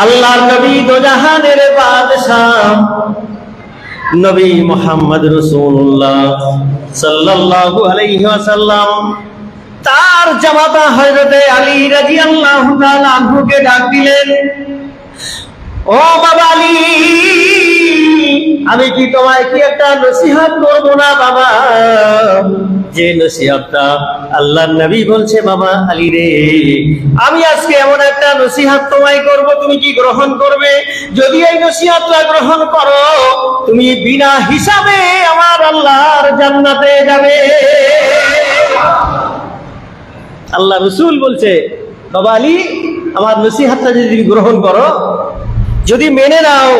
আল্লাহর নবী দোজাহানের বাদশাহ নবী মুহাম্মদ রাসূলুল্লাহ সাল্লাল্লাহু আলাইহি ওয়াসাল্লাম তার জামাতা হযরতে আলী রাদিয়াল্লাহু তাআলা আনহুকে ডাক দিলেন, ও বাবা আলী, আমি কি তোমায় কি একটা নসিহত করব না বাবা? যে নসিহতটা আল্লাহর নবী বলছে, বাবা আলী রে, আমি আজকে এমন একটা নসিহত তোমায় করব, তুমি কি গ্রহণ করবে? যদি এই নসিহতটা গ্রহণ করো, তুমি বিনা হিসাবে আমার আল্লাহর জান্নাতে যাবে। আল্লাহ রাসূল বলছে, বাবা আলী, আমার নসিহতটা যদি তুমি গ্রহণ করো, যদি মেনে নাও,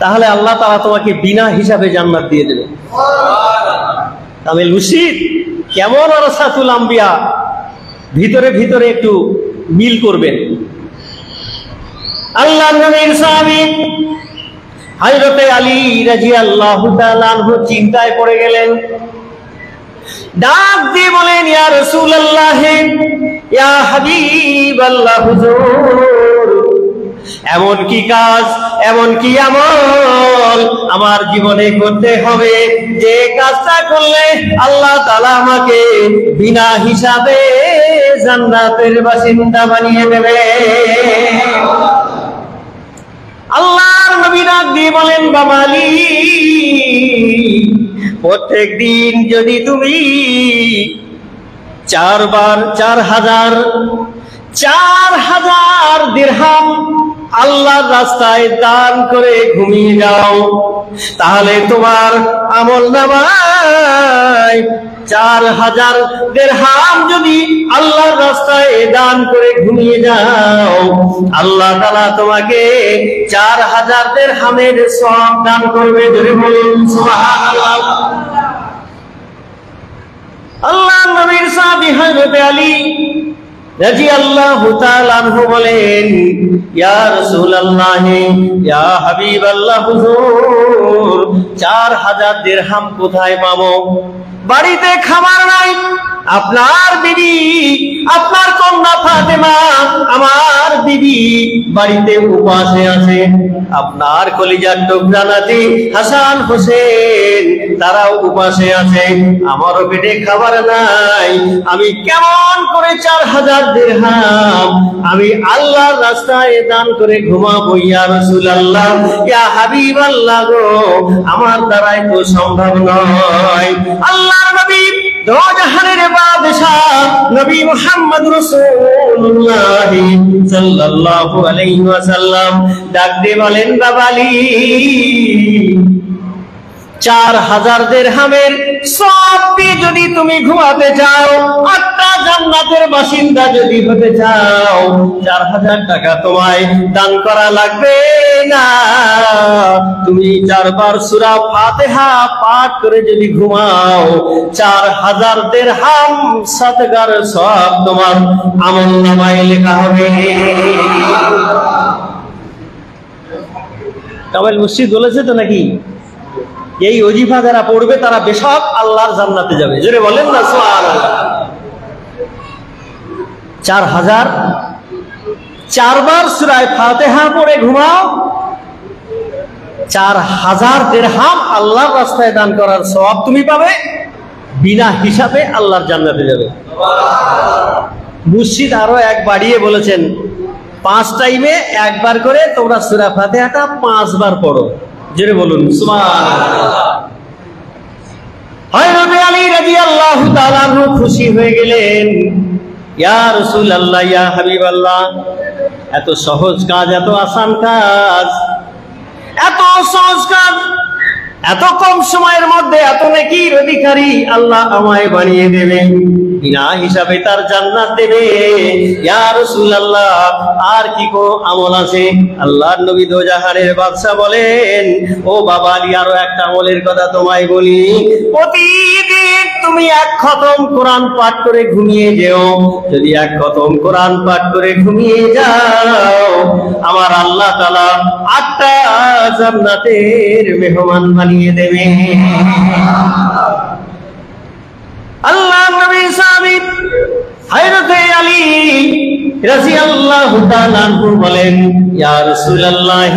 তাহলে আল্লাহ তাআলা তোমাকে বিনা হিসাবে জান্নাত দিয়ে দেবে। কামিল মুর্শিদ কেমন ওয়ারাসাতুল আম্বিয়া, ভিতরে ভিতরে একটু মিল করবেন। আল্লাহর নবীর সাহাবী হযরতে আলী রাদিয়াল্লাহু তাআলা আনহু চিন্তায় পড়ে গেলেন। ডাক দিয়ে বলেন, ইয়া রাসূলুল্লাহ, ইয়া হাবিবাল্লাহ, হুজুর, এমন কি কাজ, এমন কি আমল আমার জীবনে করতে হবে যে কাজটা করলে আল্লাহ তাআলা আমাকে বিনা হিসাবে জান্নাতের বাসিন্দা বানিয়ে দেবে? আল্লাহর নবী ডাক দিয়ে বলেন, বাবা আলী, প্রত্যেক দিন যদি তুমি 4 বার 4000 দিরহাম আল্লাহর রাস্তায় দান করে ঘুমিয়ে যাও, তাহলে তোমার আমলনামায় 4000 দিরহাম যদি আল্লাহর রাস্তায় দান করে ঘুমিয়ে যাও, আল্লাহ তাআলা তোমাকে 4000 দিরহামের সওয়াব দান করবে। জোরে বলুন সুবহানাল্লাহ। আল্লাহর নবীর সাহাবী হযরত আলী রাদিয়াল্লাহু তাআলা আনহু বলেন, ইয়া রাসূলুল্লাহ, ইয়া হাবিবাল্লাহ, হুজুর, 4000 দিরহাম কোথায় পাবো? বাড়িতে খাবার নাই, আপনার বিবি, আপনার কন্যা ফাতেমা, আমার বিবি বাড়িতে উপাসে আছে, আপনার কলিজার টুকরা নাতি হাসান হোসেন তারাও উপাসে আছে, আমারও পেটে খাবার নাই, আমি কেমন করে 4000 দিরহাম আমি আল্লাহর রাস্তায় দান করে ঘুমাবো? ইয়া রাসূলুল্লাহ, ইয়া হাবিবাল্লাহ গো, আমার দ্বারাই তো সম্ভব নয়। আল্লাহর নবী দোজাহানের বাদশাহ নবী মুহাম্মদ রাসূলুল্লাহ সাল্লাল্লাহু আলাইহি ওয়াসাল্লাম ডাক দিয়ে বলেন, বাবা আলী, 4000 দিরহামের সওয়াব দিয়ে যদি তুমি ঘুমাতে চাও, 8টা জান্নাতের বাসিন্দা যদি হতে চাও, 4000 টাকা তোমায় দান করা লাগবে না। তুমি 4 বার সূরা ফাতিহা পাঠ করে যদি ঘুমাও, 4000 দিরহাম সাদকার সওয়াব তোমার আমলনামায় লেখা হবে। কামাল মুর্শিদ বলেছে তো নাকি, এই ওজিফা যারা পড়বে তারা বেশক আল্লাহর জান্নাতে যাবে। জোরে বলেন না সুবহানাল্লাহ। 4000 4 বার সূরা ফাতিহা পড়ে ঘুমাও, 4000 দিরহাম আল্লাহর রাস্তায় দান করার সওয়াব তুমি পাবে, বিনা হিসাবে আল্লাহর জান্নাতে যাবে। মুর্শিদ আরো এক বাড়িয়ে বলেছেন, 5 টাইমে 1 বার করে তোমরা সূরা ফাতিহাটা 5 বার পড়ো। জোরে বলুন সুবহানাল্লাহ। হযরত আলী রাদিয়াল্লাহু তাআলা আনহু খুশি হয়ে গেলেন, ইয়া রাসূলুল্লাহ, ইয়া হাবিবাল্লাহ, এত সহজ কাজ, এত আসান কাজ, এত সহজ কাজ, এত কম সময়ের মধ্যে এত নেকির অধিকারী আল্লাহ আমায় বানিয়ে দেবেন, বিনা হিসাবে তার জান্নাত দেবে। ইয়া রাসূলুল্লাহ, আর কি কো আমল আছে? আল্লাহর নবী দোজাহানের বাদশা বলেন, ও বাবা আলী, আরো একটা আমলের কথা তোমায় বলি, প্রতিদিন তুমি 1 খতম কোরআন পাঠ করে ঘুমিয়ে যেও। যদি 1 খতম কোরআন পাঠ করে ঘুমিয়ে যাও, আমার আল্লাহ তাআলা 8টা জান্নাতের মেহমান বানিয়ে দেবে। আল্লাহর নবী সাহাবী হযরত আলী রাদিয়াল্লাহু তাআলা আনহু বলেন, ইয়া রাসূলুল্লাহ,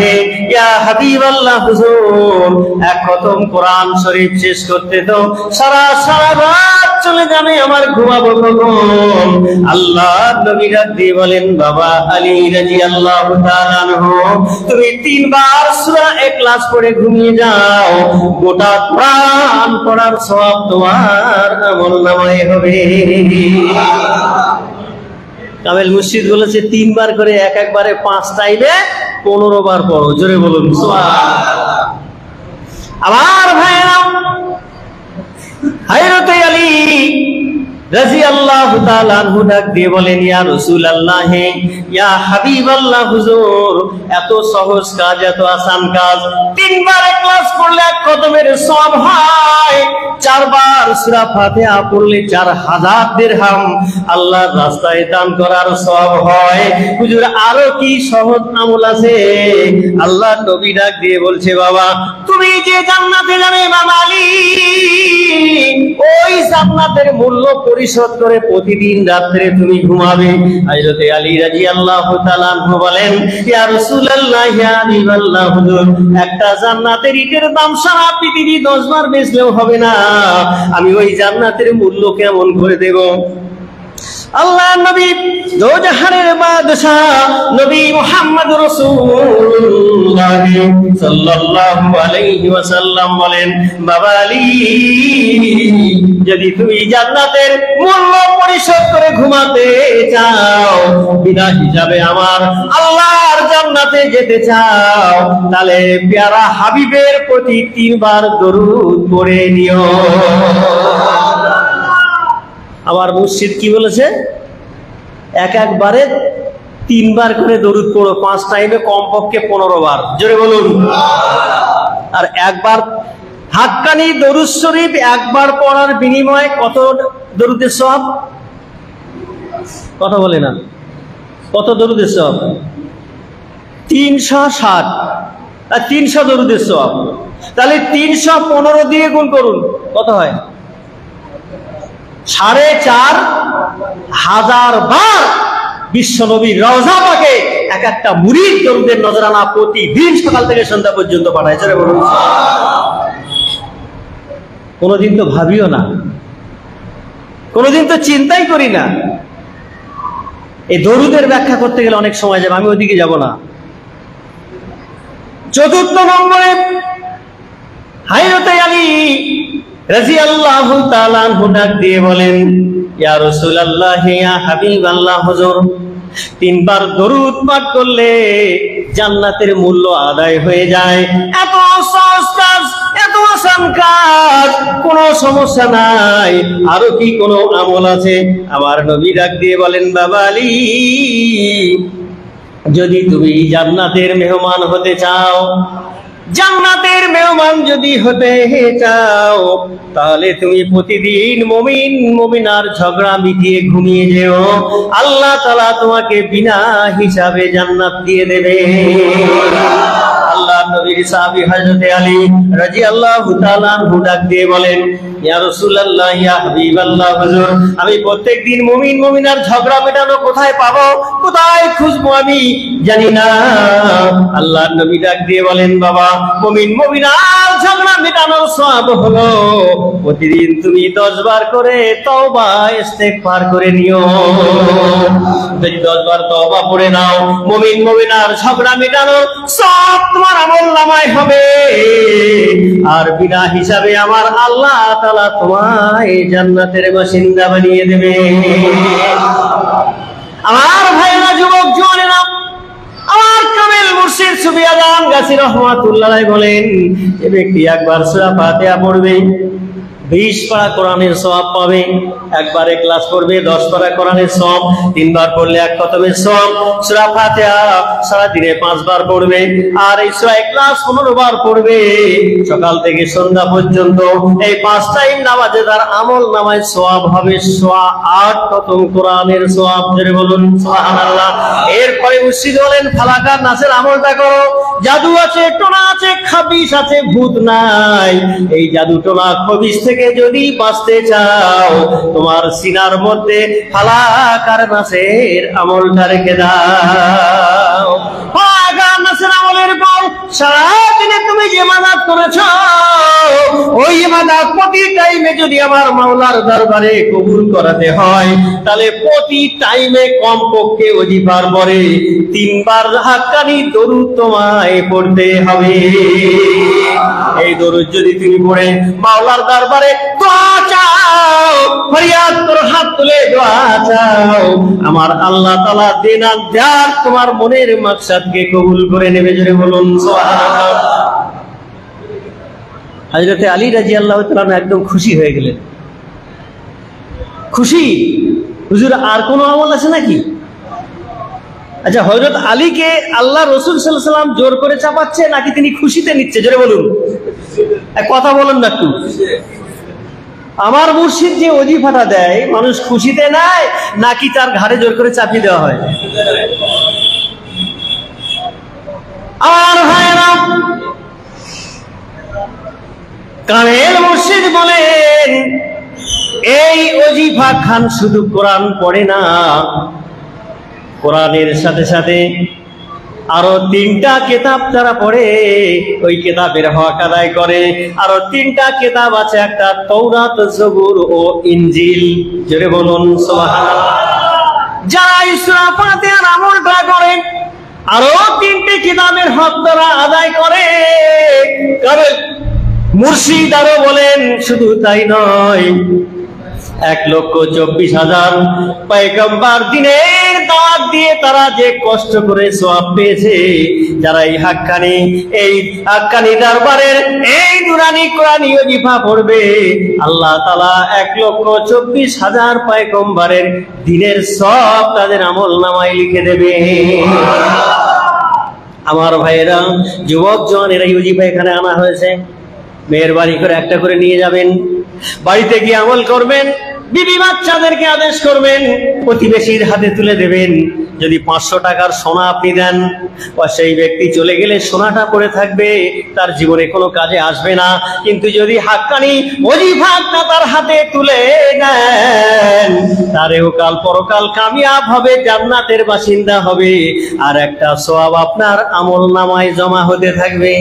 ইয়া হাবিবাল্লাহ, হুজুর এক খতম কোরআন শরীফ শেষ করতে তো সারা রাত চলে যাবে, আমার ঘুমাবো কখন? আল্লাহর নবী ডাক দিয়ে বলেন, বাবা আলী রাদিয়াল্লাহু তাআলা আনহু, তুমি 3 বার সূরা ইখলাস পড়ে ঘুমিয়ে যাও, গোটা কোরআন পড়ার সওয়াব তোমার আমলনামায় হবে। কামেল মুর্শিদ বলেছে 3 বার করে, একবারে 5 টাইমে 15 বার পড়ো। জোরে বলুন সুবহানাল্লাহ। আমার ভাইরা, হযরত আলী রাদিয়াল্লাহু তাআলা আনহু ডাক দিয়ে বলেন, ইয়া রাসূলুল্লাহ, ইয়া হাবিবাল্লাহ, হুজুর এত সহজ কাজ, এত আসান কাজ, 3 বার ইখলাস পড়লে এক খতমের সওয়াব হয়, 4 বার সূরা ফাতিহা পড়লে 4000 দিরহাম আল্লাহর রাস্তায় দান করার সওয়াব হয়। হুজুর আরো কি সহজ আমল আছে? আল্লাহর নবী ডাক দিয়ে বলছে, বাবা তুমি যে জান্নাতে যাবে বাবা আলী, ওই জান্নাতের মূল্য পরিশোধ করে প্রতিদিন রাতে তুমি ঘুমাবে। হযরত আলী রাদিয়াল্লাহু তাআলা আনহু বলেন, ইয়া রাসূলুল্লাহ, ইয়া হাবিবাল্লাহ, হুজুর একটা জান্নাতের ইটের দাম সারা পৃথিবী 10 বার বেচলেও হবে না, আমি ওই জান্নাতের মূল্য কেমন করে দেব? আল্লাহর নবী দোজাহানের বাদশা নবী মুহাম্মদ রাসূলুল্লাহ সাল্লাল্লাহু আলাইহি ওয়াসাল্লাম বলেন, বাবা আলী, যদি তুমি জান্নাতের মূল্য পরিশোধ করে ঘুমাতে চাও, বিনা হিসাবে আমার আল্লাহর জান্নাতে যেতে চাও, তাহলে প্যারা হাবিবের প্রতি 3 বার দরুদ পড়ে নিও। আমার মুর্শিদ কি বলেছে? একবারে 3 বার করে দরুদ পড়ো, 5 টাইমে কমপক্ষে 15 বার। জোরে বলুন। আর একবার হাক্কানি দরুদ শরীফ একবার পড়ার বিনিময়ে কত দরুদের সওয়াব? কথা বলে না, কত দরুদের সওয়াব? 360 আর 300 দরুদের সওয়াব। তাহলে 315 দিয়ে গুণ করুন, কত হয়? 4500 বার বিশ্ব নবীর রওজা পাকে এক একটা মুরিদ দরুদের নজরানা প্রতিদিন সকাল থেকে সন্ধ্যা পর্যন্ত পাঠায়। চলে বলুন। কোনদিন তো ভাবিও না, কোনদিন তো চিন্তাই করি না। এই দরুদের ব্যাখ্যা করতে গেলে অনেক সময় যাবে, আমি ওইদিকে যাব না। 4 নম্বরে হযরত আলী রাদিয়াল্লাহু তাআলা আনহু ডাক দিয়ে বলেন, ইয়া রাসূলুল্লাহ, ইয়া হাবিবাল্লাহ, হুজুর 3 বার দরুদ পাঠ করলে জান্নাতের মূল্য আদায় হয়ে যায়। এত সহজ কাজ, এত আসান কাজ, কোনো সমস্যা নাই। আরো কি কোনো আমল আছে? আমার নবী ডাক দিয়ে বলেন, বাবা আলী, যদি তুমি জান্নাতের মেহমান হতে চাও, জান্নাতের মেহমান যদি হতে চাও, তাহলে তুমি প্রতিদিন মুমিন মুমিনার ঝগড়া মিটিয়ে ঘুমিয়ে যেও, আল্লাহ তাআলা তোমাকে বিনা হিসাবে জান্নাত দিয়ে দেবে। আল্লাহর নবীর সাহাবী হযরত আলী রাদিয়াল্লাহু তাআলা আনহু ডাক দিয়ে বলেন, ইয়া রাসূলুল্লাহ, ইয়া হাবিবাল্লাহ, হুজুর আমি প্রত্যেকদিন মুমিন মুমিনার ঝগড়া মেটানো কোথায় পাবো, কোথায় খুঁজবো আমি জানি না। আল্লাহর নবী ডাক দিয়ে বলেন, বাবা মুমিন মুমিনার ঝগড়া মেটানোর সওয়াব হলো প্রতিদিন তুমি 10 বার করে তওবা ইস্তেগফার করে নিও। যদি 10 বার তওবা পড়ে নাও, মুমিন মুমিনার ঝগড়া মেটানোর সওয়াব তোমার আমলনামায় হবে, আর বিনা হিসাবে আমার আল্লাহ তাআলা তোমায় জান্নাতের বাসিন্দা বানিয়ে দেবে। আমার ভাইরা, যুবক জওয়ানেরা, আমার কামেল মুর্শিদ সুফি আজম গাছী রহমাতুল্লাহ আলাইহি বলেন, যে ব্যক্তি একবার সূরা ফাতিহা পড়বে 20 পারা কোরআনের সওয়াব পাবে, একবার ইখলাস পড়বে 10 পারা কোরআনের সওয়াব, 3 বার পড়লে 1 খতমের সওয়াব, সূরা ফাতিহা সারা দিনে 5 বার পড়বে, আর এই সূরা ইখলাস 15 বার পড়বে, সকাল থেকে সন্ধ্যা পর্যন্ত এই 5 টাইম নামাজে তার আমল নামায় সওয়াব হবে 8 খতম কোরআনের সওয়াব। জোরে বলুন সুবহানাল্লাহ। এরপরে মুর্শিদ বলেন, ফালাকার নাসের আমলটা করো, জাদু আছে, টোনা আছে, খাবিশ আছে, ভূত নাই। এই জাদু টোনা খবিশ থেকে থেকে যদি বাঁচতে চাও, তোমার সিনার মধ্যে ফালাক আর নাসের আমলটা রেখে দাও। ফালাক আর নাসের আমলের পর সারাদিনে তুমি যে ইবাদত করেছো, ওই ইবাদত প্রতি টাইমে যদি আমার মাওলার দরবারে কবুল করাতে হয়, তাহলে প্রতি টাইমে কমপক্ষে ওজিফার পরে 3 বার হাক্কানি দরুদ তোমায় পড়তে হবে। এই দরুদ যদি তুমি পড়ে মাওলার দরবারে দোয়া চাও, ফরিয়াদ করো, হাত তুলে দোয়া চাও, আমার আল্লাহ তাআলা দিন আর রাত তোমার মনের মাকসাদকে কবুল করে নেবে। জোরে বলুন সুবহানাল্লাহ। হযরত আলী রাদিয়াল্লাহু তাআলা একদম খুশি হয়ে গেলেন। খুশি, হুজুর আর কোন আমল আছে নাকি? আচ্ছা, হযরত আলীকে আল্লাহ রাসূল সাল্লাল্লাহু আলাইহি ওয়াসাল্লাম জোর করে চাপাচ্ছে নাকি তিনি খুশিতে নিচ্ছে? জোরে বলুন, এক কথা বলুন না একটু। আমার মুর্শিদ যে ওজিফাটা দেয়, মানুষ খুশিতে নেয় নাকি তার ঘাড়ে জোর করে চাপিয়ে দেওয়া হয়? আর ভাইরা, কামেল মুর্শিদ বলেন, এই ওজিফা খান শুধু কোরআন পড়ে না, কোরআনের সাথে সাথে আরো 3টা কিতাব তারা পড়ে, ওই কিতাবের হক আদায় করে। আরো 3টা কিতাব আছে, একটা তাওরাত, জবুর ও ইনজিল। জোরে বলুন সুবহানাল্লাহ। যারা সূরা ফাতিহার আমলটা করে, আরো 3টে কিতাবের হক তারা আদায় করে। কারণ মুর্শিদ আরো বলেন, শুধু তাই নয়, 1,24,000 পয়গম্বর দিনের দাওয়াত দিয়ে তারা যে কষ্ট করে সওয়াব পেয়েছে, যারা এই হাক্কানি দরবারের এই নুরানি কোরআনি ওজিফা পড়বে, আল্লাহ তাআলা 1,24,000 পয়গম্বরের দিনের সওয়াব তাদের আমলনামায় লিখে দেবে। আমার ভাইয়েরা, যুবক জওয়ানেরা, এই ওজিফা এখানে আনা হয়েছে, মেহেরবানি করে একটা করে নিয়ে যাবেন, বাড়িতে গিয়ে আমল করবেন, বিবি বাচ্চাদেরকে আদেশ করবেন, প্রতিবেশীর হাতে তুলে দেবেন। যদি 500 টাকার সোনা আপনি দেন, সেই ব্যক্তি চলে গেলে সোনাটা পড়ে থাকবে, তার জীবনে কোনো কাজে আসবে না। কিন্তু যদি হাক্কানি ওজিফাটা তার হাতে তুলে নেন, তারেও কাল পরকাল কামিয়াব হবে, জান্নাতের বাসিন্দা হবে, আর একটা সওয়াব আপনার আমলনামায় জমা হতে থাকবে।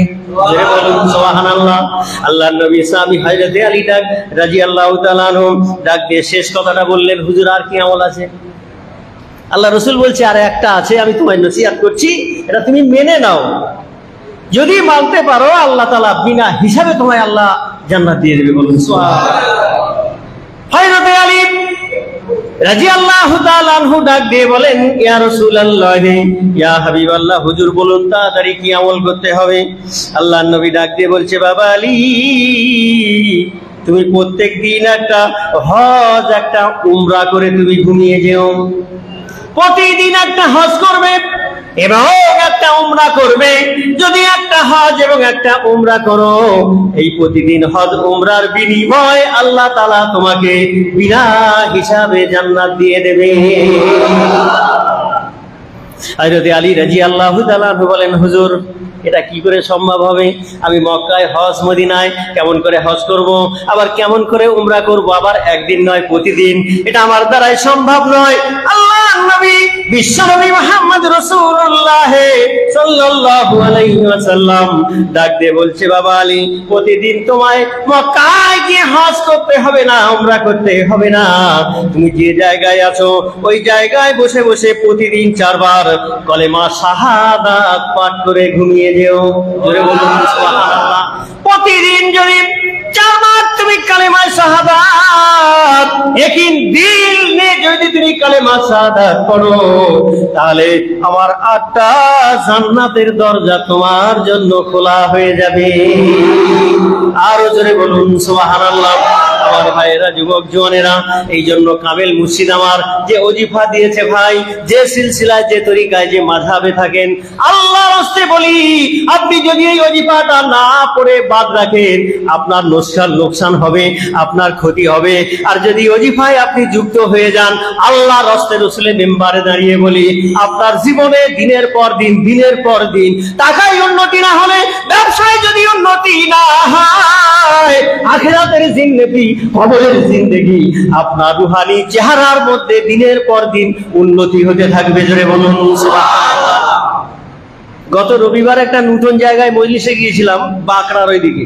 জোরে বলুন সুবহানাল্লাহ। আল্লাহর নবী সাহাবী হযরত আলী রাদিয়াল্লাহু তাআলা আনহু ডাক দিয়ে শেষ কথাটা বললেন, হুজুর আর কি আমল আছে? আল্লাহ রাসূল বলছে, আর একটা আছে, আমি তোমায় নসিহত করছি, এটা তুমি মেনে নাও। যদি মানতে পারো, আল্লাহ তাআলা বিনা হিসাবে তোমায় আল্লাহ জান্নাত দিয়ে দেবে। বলুন সুবহানাল্লাহ। হযরত আলী রাদিয়াল্লাহু তাআলা আনহু ডাক দিয়ে বলেন, ইয়া রাসূলুল্লাহ, ইয়া হাবিবাল্লাহ, হুজুর বলুন তাড়াতাড়ি কি আমল করতে হবে? আল্লাহর নবী ডাক দিয়ে বলছে, বাবা আলী, তুমি প্রত্যেক দিন একটা হজ, একটা উমরা করে তুমি ঘুমিয়ে যেও। প্রতিদিন একটা হজ করবে এবং একটা উমরা করবে। যদি একটা হজ এবং একটা উমরা করো, এই প্রতিদিন হজ উমরার বিনিময় আল্লাহ তাআলা তোমাকে বিনা হিসাবে জান্নাত দিয়ে দেবে। হযরত আলী রাদিয়াল্লাহু তাআলা বলেন, হুজুর এটা কি করে সম্ভব হবে? আমি মক্কায় হজ, মদিনায় কেমন করে হজ করব, আবার কেমন করে উমরা করব, আবার একদিন নয় প্রতিদিন, এটা আমার দ্বারাই সম্ভব নয়। আল্লাহর নবী বিশ্বনবী মুহাম্মদ রাসূলুল্লাহ সাল্লাল্লাহু আলাইহি ওয়াসাল্লাম ডাক দিয়ে বলছে, বাবা আলী, প্রতিদিন তোমায় মক্কায় গিয়ে হজ করতে হবে না, উমরা করতে হবে না। তুমি যে জায়গায় আছো ওই জায়গায় বসে বসে প্রতিদিন 4 বার কলেমা শাহাদাত পাঠ করে ঘুমিয়ে যেও। জোরে বলুন সুবহানাল্লাহ। প্রতিদিন যদি 4 বার তুমি কালেমা শাহাদাত একই দিল নিয়ে যদি তুমি কালেমা শাহাদাত পড়ো, তাহলে আমার 8টা জান্নাতের দরজা তোমার জন্য খোলা হয়ে যাবে। আরো জোরে বলুন সুবহানাল্লাহ। আমার ভাইয়েরা, যুবক জওয়ানেরা, এই জন্য কামেল মুর্শিদ আমার যে ওজিফা দিয়েছে ভাই, যে সিলসিলায়, যে তরিকায়, যে মাযহাবে থাকেন, আল্লাহর রাস্তে বলি, আপনি যদি এই ওজিফাটা না পড়ে বাদ রাখেন, আপনার লোকসান হবে, আপনার ক্ষতি হবে। আর যদি ওজিফায় আপনি যুক্ত হয়ে যান, আল্লাহর রাস্তে রাসূলের মিম্বারে দাঁড়িয়ে বলি, আপনার জীবনে দিনের পর দিন টাকায় উন্নতি না হলে, ব্যবসায় যদি উন্নতি না হয়, আখিরাতের জিন্দেগি, কবরের জিন্দেগি, আপনার রুহানি চেহারার মধ্যে দিনের পর দিন উন্নতি হতে থাকবে। জোরে বলুন সুবহানাল্লাহ। গত রবিবার একটা নতুন জায়গায় মজলিসে গিয়েছিলাম, বাঁকড়ার ওইদিকে।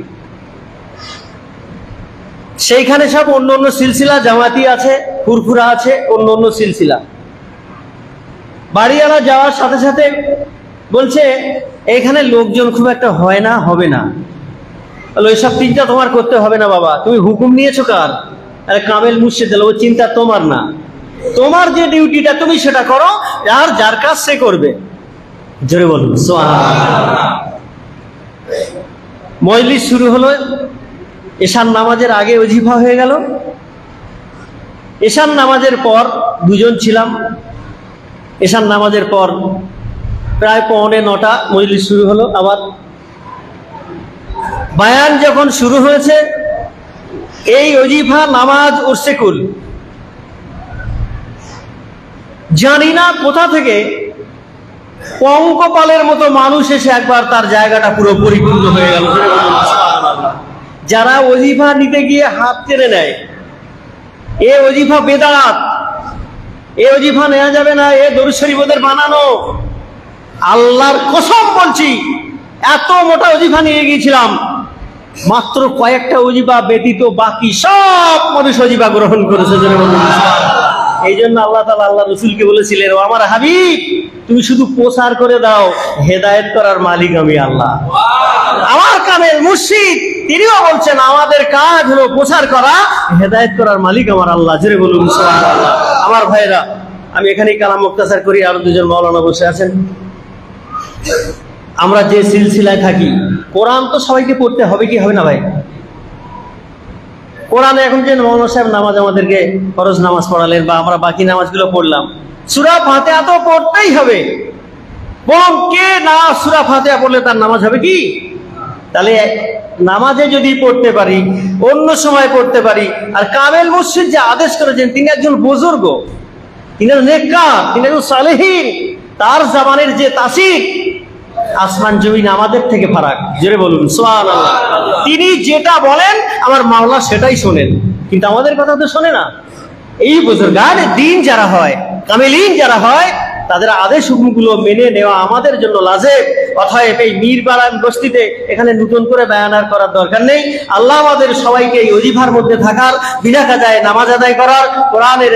সেইখানে সব অন্য সিলসিলা, জামাতি আছে, ফুরফুরা আছে, অন্য সিলসিলা। বাড়িওয়ালা যাওয়ার সাথে সাথে বলছে, এখানে লোকজন খুব একটা হয় না, হবে না। ওইসব চিন্তা তোমার করতে হবে না বাবা, তুমি হুকুম নিয়েছো কার? আরে কামেল মুর্শিদ। ও চিন্তা তোমার না, তোমার যে ডিউটিটা তুমি সেটা করো, আর যার কাজ সে করবে। জোরে বলুন সুবহানাল্লাহ। মজলিস শুরু হলো, এশার নামাজের আগে ওজিফা হয়ে গেল। এশার নামাজের পর দুজন ছিলাম। এশার নামাজের পর প্রায় 8:45 মজলিস শুরু হলো। আবার বায়ান যখন শুরু হয়েছে, এই ওজিফা নামাজ উঠছে কুল। জানি না কোথা থেকে পঙ্কপালের মতো মানুষ এসে একবার তার জায়গাটা পুরো পরিপূর্ণ হয়ে গেল। যারা ওজিফা নিতে গিয়ে হাত টেনে নেয়, এ ওজিফা বেদাত, এ ওজিফা নেওয়া যাবে না, এ দরুদ শরীফ ওদের বানানো। আল্লাহর কসম বলছি, এত মোটা ওজিফা নিয়ে গিয়েছিলাম, মাত্র কয়েকটা ওজিফা ব্যতীত বাকি সব মানুষ ওজিফা গ্রহণ করেছে। এই জন্য আল্লাহ তাআলা আল্লাহ রাসূলকে বলেছিলেন, ও আমার হাবিব, তুমি শুধু প্রচার করে দাও, হেদায়েত করার মালিক আমি আল্লাহ। আমার কামেল মুর্শিদ তিনিও বলছেন, আমাদের কাজ হলো প্রচার করা, হেদায়েত করার মালিক আমার আল্লাহ। জোরে বলুন সুবহানাল্লাহ। আমার ভাইরা, আমি এখানেই কালাম মুক্তাসার করি, আর দুজন মাওলানা বসে আছেন। আমরা যে সিলসিলায় থাকি, কোরআন তো সবাইকে পড়তে হবে কি হবে না ভাই? কোরআনে এখন যে মাওলানা সাহেব নামাজ আমাদেরকে ফরজ নামাজ পড়ালেন, বা আমরা বাকি নামাজগুলো পড়লাম, সূরা ফাতিহা তো পড়তেই হবে। বরং কে না সূরা ফাতিহা পড়লে তার নামাজ হবে কি? তাহলে নামাজে যদি পড়তে পারি, অন্য সময় পড়তে পারি। আর কামেল মুর্শিদ যে আদেশ করেছেন, তিনি একজন বুজুর্গ, তিনি নেককার, তিনি একজন সালেহীন। তার জামানের যে তাসির, আসমান জমিন আমাদের থেকে ফারাক। জোরে বলুন সুবহানাল্লাহ। তিনি যেটা বলেন আমার মাওলা সেটাই শোনেন, কিন্তু আমাদের কথা তো শোনে না। এই বুজুর্গান দিন যারা হয়, কামেলিন যারা হয়, তাদের আদেশ হুকুমগুলো মেনে নেওয়া আমাদের জন্য লাজেব। অতএব এই মীরবাড়ান বস্তিতে এখানে নতুন করে বায়ান করার দরকার নেই। আল্লাহ আমাদের সবাইকে এই ওজিফার মধ্যে থাকার, বিনা কাজায় নামাজ আদায় করার, কোরআনের